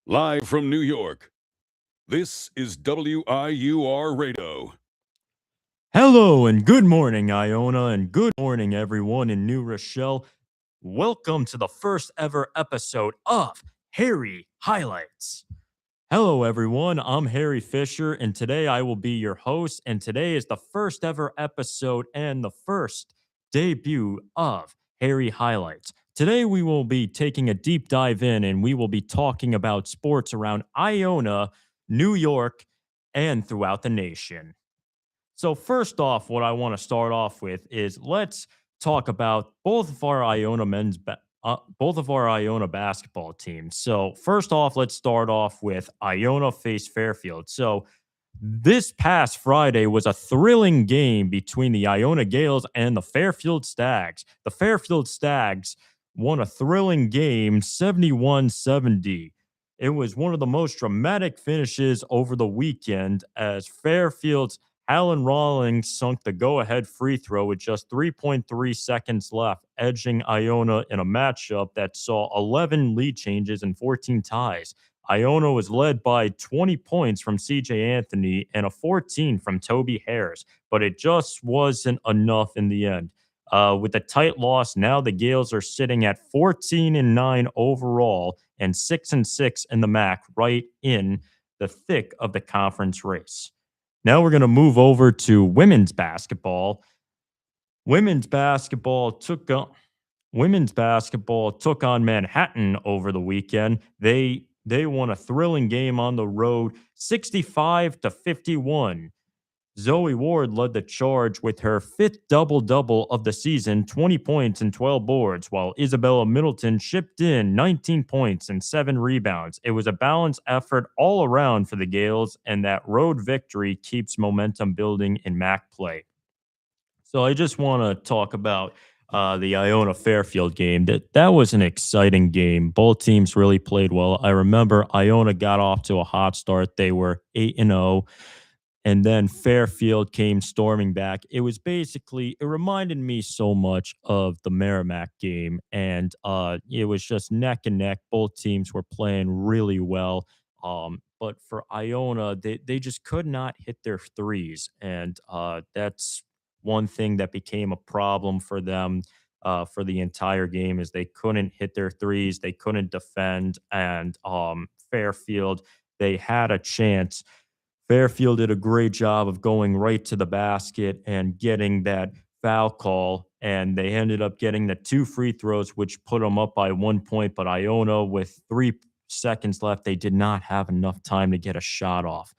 Live from New York, this is WIUR Radio. Hello and good morning, Iona, and good morning, everyone in New Rochelle. Welcome to the first ever episode of Harry Highlights. Hello, everyone. I'm Harry Fisher, and today I will be your host. And today is the first ever episode and the first debut of Harry Highlights. Today, we will be taking a deep dive in and we will be talking about sports around Iona, New York, and throughout the nation. So first off, what I want to start off with is let's talk about both of our Iona basketball teams. So first off, let's start off with Iona face Fairfield. So this past Friday was a thrilling game between the Iona Gales and the Fairfield Stags. The Fairfield Stags won a thrilling game 71-70. It was one of the most dramatic finishes over the weekend as Fairfield's Alan Rawlings sunk the go-ahead free throw with just 3.3 seconds left, edging Iona in a matchup that saw 11 lead changes and 14 ties. Iona was led by 20 points from CJ Anthony and a 14 from Toby Harris, but it just wasn't enough in the end. With a tight loss, now the Gales are sitting at 14-9 overall and 6-6 in the MAC, right in the thick of the conference race. Now we're going to move over to women's basketball. Women's basketball took on Women's basketball took on Manhattan over the weekend. They won a thrilling game on the road, 65-51. Zoe Ward led the charge with her fifth double-double of the season, 20 points and 12 boards, while Isabella Middleton chipped in 19 points and 7 rebounds. It was a balanced effort all around for the Gales, and that road victory keeps momentum building in MAC play. So I just want to talk about the Iona Fairfield game. That was an exciting game. Both teams really played well. I remember Iona got off to a hot start. They were 8-0, and then Fairfield came storming back. It reminded me so much of the Merrimack game, and it was just neck and neck. Both teams were playing really well. But for Iona, they just could not hit their threes, and that's one thing that became a problem for them for the entire game is they couldn't hit their threes, they couldn't defend, and Fairfield, they had a chance. Fairfield did a great job of going right to the basket and getting that foul call, and they ended up getting the two free throws, which put them up by 1 point. But Iona, with 3 seconds left, they did not have enough time to get a shot off.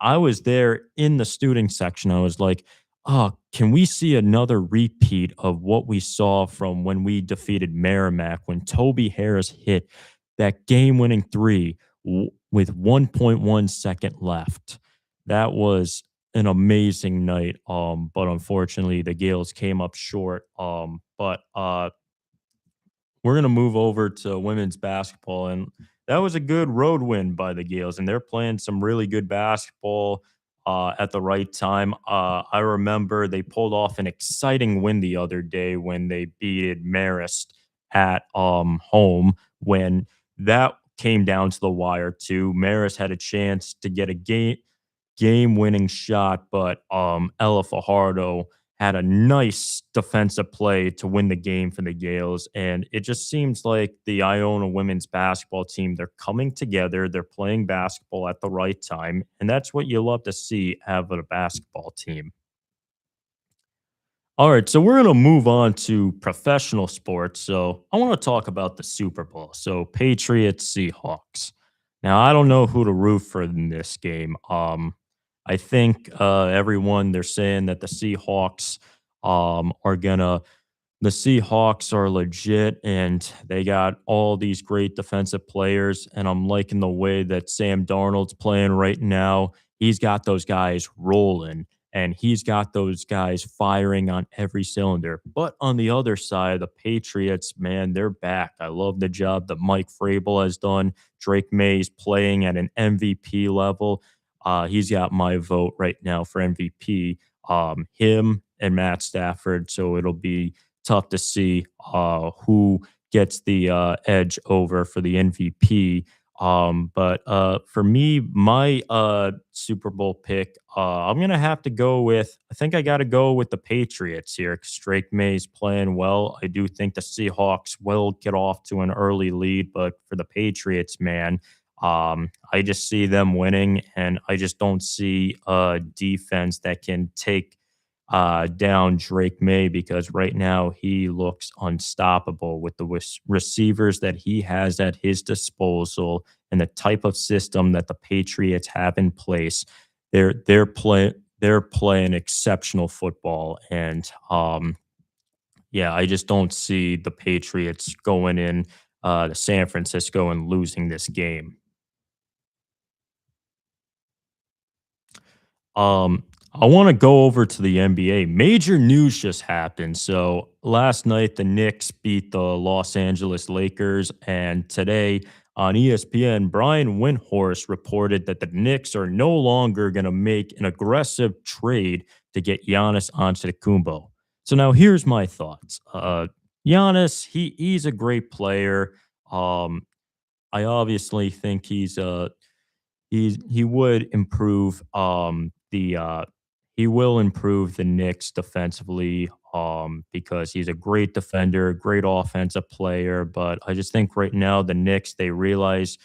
I was there in the student section. I was like, oh, can we see another repeat of what we saw from when we defeated Merrimack when Toby Harris hit that game winning three with 1.1 second left? That was an amazing night. But unfortunately, the Gales came up short. But we're going to move over to women's basketball. And that was a good road win by the Gales. And they're playing some really good basketball at the right time. I remember they pulled off an exciting win the other day when they beat Marist at home, when that came down to the wire too. Marist had a chance to get a game winning shot, but Ella Fajardo had a nice defensive play to win the game for the Gales. And it just seems like the Iona women's basketball team, they're coming together, they're playing basketball at the right time, and that's what you love to see out of a basketball team. All right, so we're going to move on to professional sports. So I want to talk about the Super Bowl. So Patriots Seahawks. Now I don't know who to root for in this game. I think everyone, they're saying that are gonna the Seahawks are legit and they got all these great defensive players. And I'm liking the way that Sam Darnold's playing right now. He's got those guys rolling and he's got those guys firing on every cylinder. But on the other side, the Patriots, man, they're back. I love the job that Mike Vrabel has done. Drake May's playing at an MVP level. He's got my vote right now for MVP. Him and Matt Stafford. So it'll be tough to see who gets the edge over for the MVP. But for me, my Super Bowl pick, I'm gonna have to go with. I think I got to go with the Patriots here because Drake May's playing well. I do think the Seahawks will get off to an early lead, but for the Patriots, man, I just see them winning, and I just don't see a defense that can take down Drake May because right now he looks unstoppable with the receivers that he has at his disposal and the type of system that the Patriots have in place. They're playing exceptional football, and yeah, I just don't see the Patriots going in to San Francisco and losing this game. Um, I want to go over to the NBA. Major news just happened. So last night, the Knicks beat the Los Angeles Lakers, and today on ESPN, Brian Windhorst reported that the Knicks are no longer going to make an aggressive trade to get Giannis Antetokounmpo. So now here's my thoughts. Giannis, he's a great player. Um, I obviously think he would improve he will improve the Knicks defensively because he's a great defender, great offensive player. But I just think right now the Knicks they realize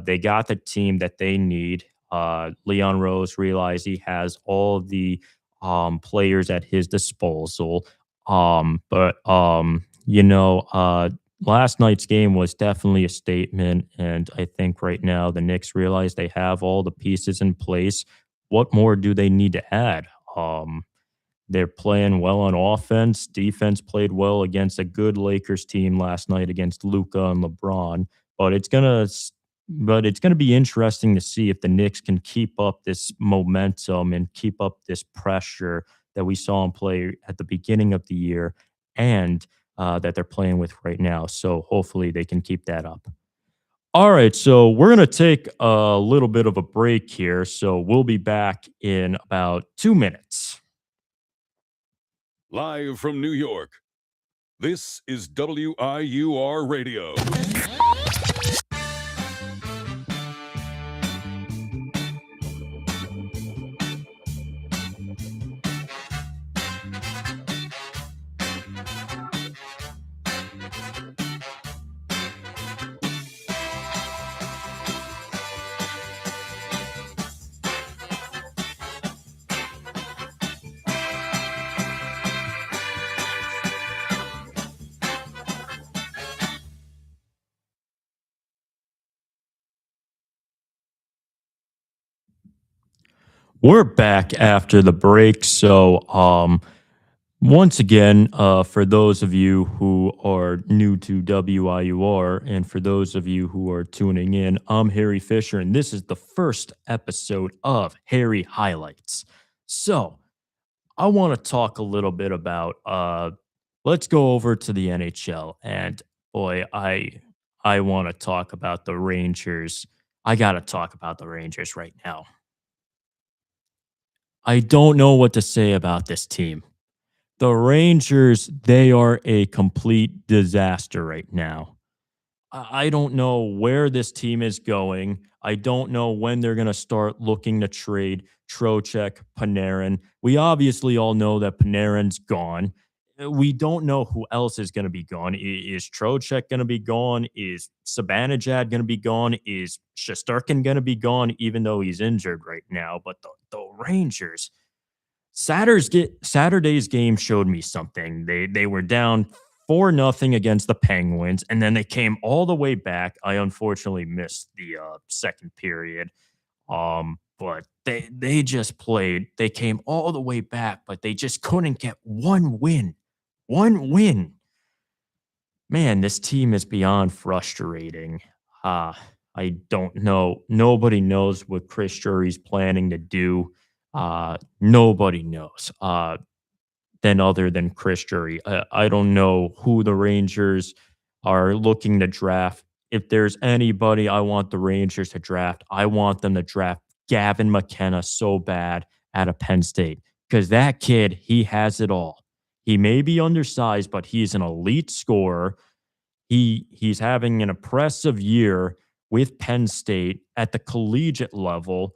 they got the team that they need. Leon Rose realized he has all the players at his disposal. But last night's game was definitely a statement, and I think right now the Knicks realize they have all the pieces in place. What more do they need to add? They're playing well on offense. Defense played well against a good Lakers team last night against Luca and LeBron. But it's gonna be interesting to see if the Knicks can keep up this momentum and keep up this pressure that we saw them play at the beginning of the year and that they're playing with right now. So hopefully they can keep that up. All right, so we're gonna take a little bit of a break here. So we'll be back in about 2 minutes. Live from New York, this is WIUR Radio. We're back after the break. So once again, for those of you who are new to WIUR and for those of you who are tuning in, I'm Harry Fisher, and this is the first episode of Harry Highlights. So I want to talk a little bit about let's go over to the NHL. And boy, I want to talk about the Rangers. I got to talk about the Rangers right now. I don't know what to say about this team. The Rangers, they are a complete disaster right now. I don't know where this team is going. I don't know when they're going to start looking to trade Trocheck, Panarin. We obviously all know that Panarin's gone. We don't know who else is going to be gone. Is Trocheck going to be gone? Is Sabanajad going to be gone? Is Shesterkin going to be gone, even though he's injured right now? But the Rangers, Saturday's game showed me something. They were down 4-0 against the Penguins, and then they came all the way back. I unfortunately missed the second period. But they just played. They came all the way back, but they just couldn't get one win. One win. Man, this team is beyond frustrating. Uh, I don't know. Nobody knows what Chris Drury's planning to do. Nobody knows. Than other than Chris Drury. I don't know who the Rangers are looking to draft. If there's anybody I want the Rangers to draft, I want them to draft Gavin McKenna so bad out of Penn State because that kid, he has it all. He may be undersized, but he's an elite scorer. He's having an impressive year with Penn State at the collegiate level.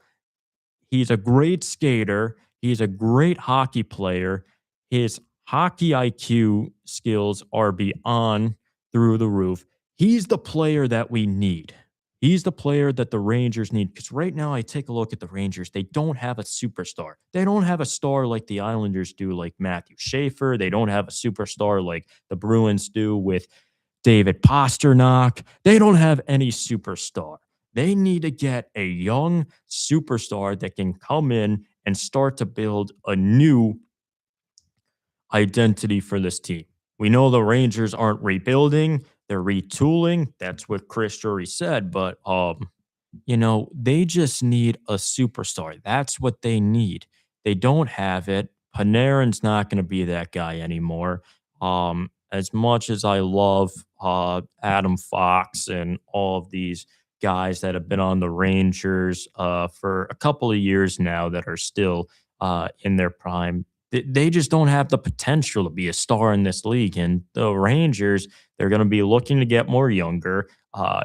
He's a great skater. He's a great hockey player. His hockey IQ skills are beyond through the roof. He's the player that we need. He's the player that the Rangers need because right now I take a look at the Rangers. They don't have a superstar. They don't have a star like the Islanders do, like Matthew Schaefer. They don't have a superstar like the Bruins do with David Pasternak. They don't have any superstar. They need to get a young superstar that can come in and start to build a new identity for this team. We know the Rangers aren't rebuilding, they're retooling. That's what Chris Drury said, but they just need a superstar. That's what they need. They don't have it. Panarin's not going to be that guy anymore. As much as I love Adam Fox and all of these guys that have been on the Rangers for a couple of years now that are still in their prime, they just don't have the potential to be a star in this league. And the Rangers, they're going to be looking to get more younger.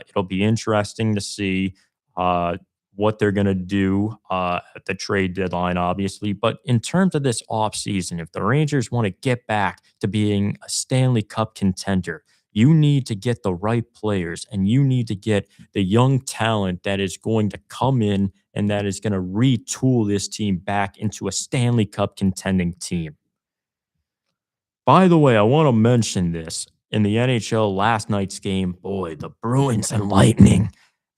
It'll be interesting to see uh, what they're going to do at the trade deadline, obviously. But in terms of this offseason, if the Rangers want to get back to being a Stanley Cup contender, you need to get the right players and you need to get the young talent that is going to come in and that is going to retool this team back into a Stanley Cup contending team. By the way, I want to mention this in the NHL last night's game. Boy, the Bruins and Lightning,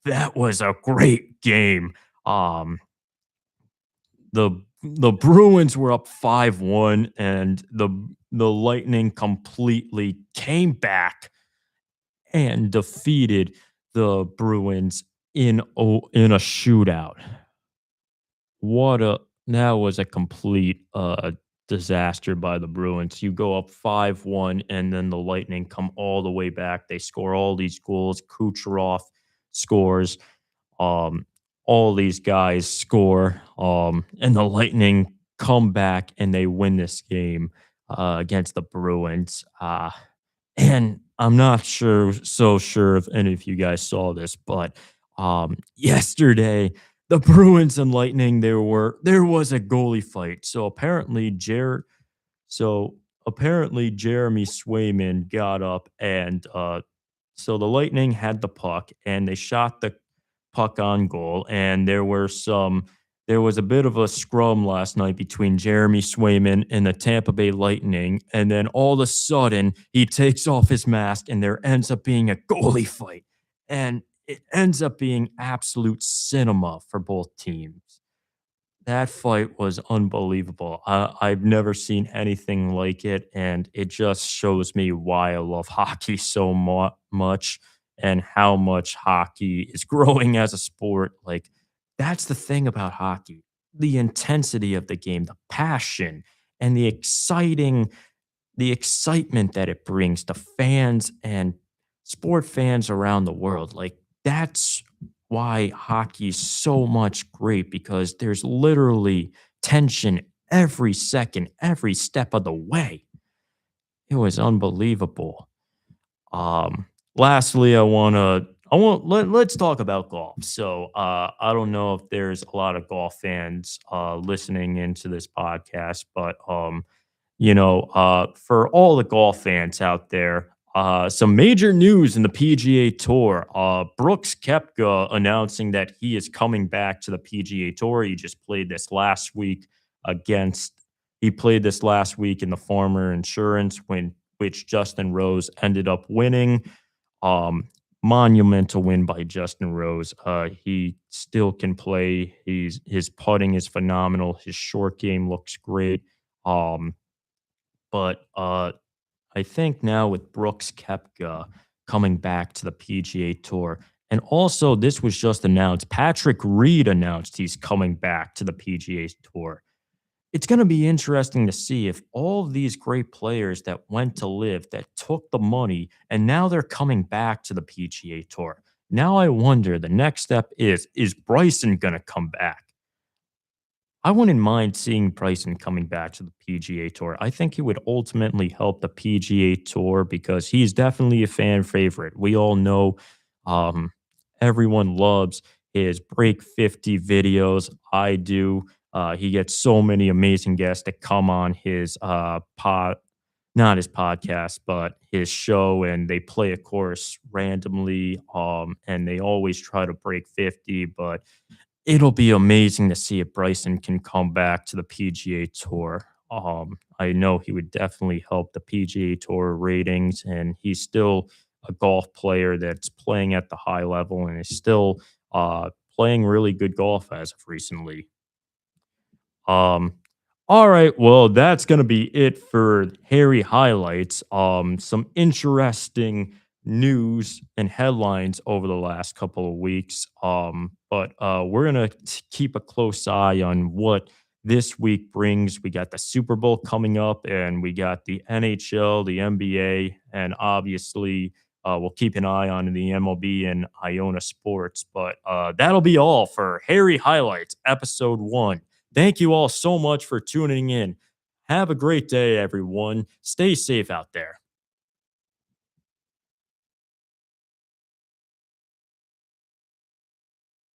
that was a great game. Um, the Bruins were up 5-1 and the Lightning completely came back and defeated the Bruins in a shootout. What a That was a complete disaster by the Bruins. You go up 5-1 and then the Lightning come all the way back. They score all these goals. Kucherov scores. Um, all these guys score. And the Lightning come back and they win this game against the Bruins. And I'm not sure if any of you guys saw this, but yesterday the Bruins and Lightning there was a goalie fight. So apparently Jeremy Swayman got up and so the Lightning had the puck and they shot the puck on goal and there was a bit of a scrum last night between Jeremy Swayman and the Tampa Bay Lightning. And then all of a sudden, he takes off his mask and there ends up being a goalie fight. And it ends up being absolute cinema for both teams. That fight was unbelievable. I've never seen anything like it, and it just shows me why I love hockey so much and how much hockey is growing as a sport. Like, that's the thing about hockey, the intensity of the game, the passion, and the excitement that it brings to fans and sport fans around the world. Like, that's why hockey is so much great because there's literally tension every second, every step of the way. It was unbelievable. Lastly, let's talk about golf. So I don't know if there's a lot of golf fans listening into this podcast, but for all the golf fans out there, some major news in the PGA Tour. Brooks Koepka announcing that he is coming back to the PGA Tour. Against he played this last week in the Farmer Insurance which Justin Rose ended up winning. Um, Monumental win by Justin Rose. He still can play. His putting is phenomenal. His short game looks great. But I think now with Brooks Koepka coming back to the PGA Tour, and also this was just announced, Patrick Reed announced he's coming back to the PGA Tour. It's going to be interesting to see if all of these great players that went to live, that took the money, and now they're coming back to the PGA Tour. Now I wonder the next step is Bryson going to come back? I wouldn't mind seeing Bryson coming back to the PGA Tour. I think he would ultimately help the PGA Tour because he's definitely a fan favorite. We all know um, Everyone loves his Break 50 videos. I do. He gets so many amazing guests that come on his not his podcast, but his show, and they play a course randomly. And they always try to break 50, but it'll be amazing to see if Bryson can come back to the PGA Tour. I know he would definitely help the PGA Tour ratings, and he's still a golf player that's playing at the high level and is still playing really good golf as of recently. Um, all right, well, that's gonna be it for Harry highlights. Some interesting news and headlines over the last couple of weeks. But we're gonna keep a close eye on what this week brings. We got the Super Bowl coming up, and we got the NHL, the NBA, and obviously. We'll keep an eye on the MLB and Iona sports, but that'll be all for Harry Highlights, episode 1. Thank you all so much for tuning in. Have a great day, everyone. Stay safe out there.